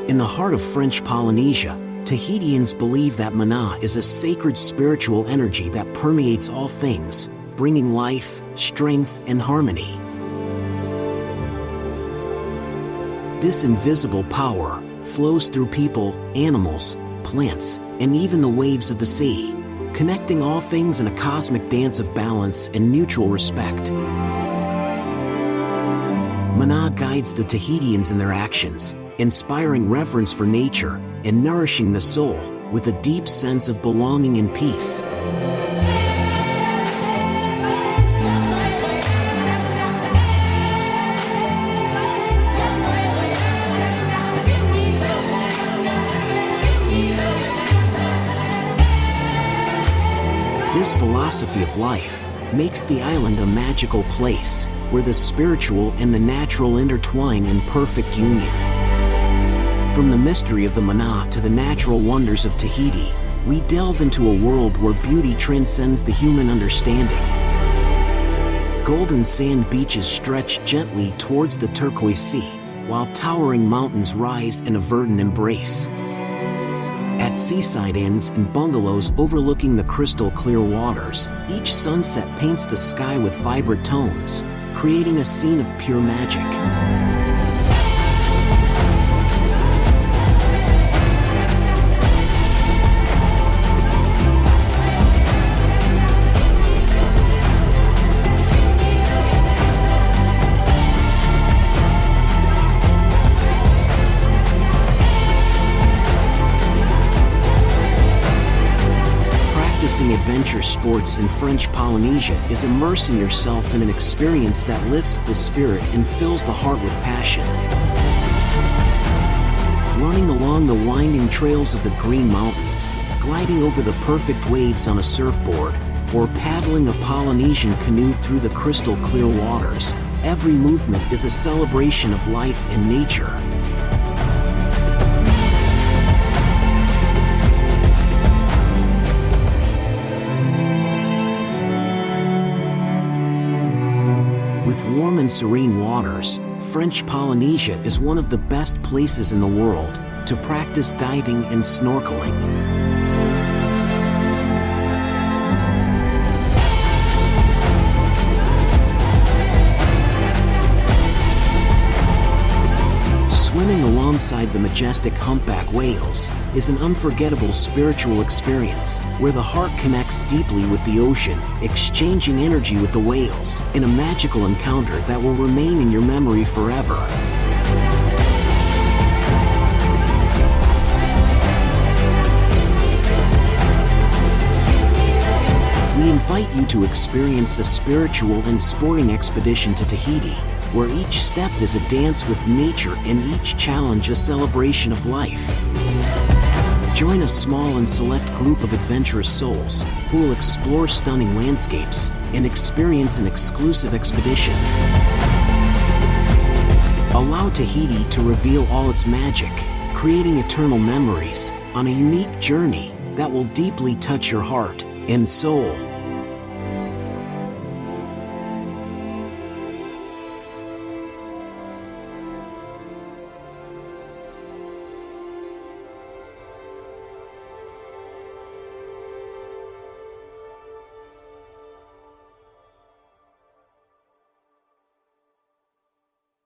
In the heart of French Polynesia, Tahitians believe that mana is a sacred spiritual energy that permeates all things, bringing life, strength, and harmony. This invisible power flows through people, animals, plants, and even the waves of the sea, connecting all things in a cosmic dance of balance and mutual respect. Mana guides the Tahitians in their actions, inspiring reverence for nature and nourishing the soul with a deep sense of belonging and peace. This philosophy of life makes the island a magical place where the spiritual and the natural intertwine in perfect union. From the mystery of the mana to the natural wonders of Tahiti, we delve into a world where beauty transcends the human understanding. Golden sand beaches stretch gently towards the turquoise sea, while towering mountains rise in a verdant embrace. At seaside inns and bungalows overlooking the crystal clear waters, each sunset paints the sky with vibrant tones, creating a scene of pure magic. Practicing adventure sports in French Polynesia is immersing yourself in an experience that lifts the spirit and fills the heart with passion. Running along the winding trails of the Green Mountains, gliding over the perfect waves on a surfboard, or paddling a Polynesian canoe through the crystal clear waters, every movement is a celebration of life and nature. With warm and serene waters, French Polynesia is one of the best places in the world to practice diving and snorkeling. Swimming alongside the majestic humpback whales is an unforgettable spiritual experience where the heart connects deeply with the ocean, exchanging energy with the whales in a magical encounter that will remain in your memory forever. We invite you to experience a spiritual and sporting expedition to Tahiti, where each step is a dance with nature and each challenge a celebration of life. Join a small and select group of adventurous souls who will explore stunning landscapes and experience an exclusive expedition. Allow Tahiti to reveal all its magic, creating eternal memories on a unique journey that will deeply touch your heart and soul.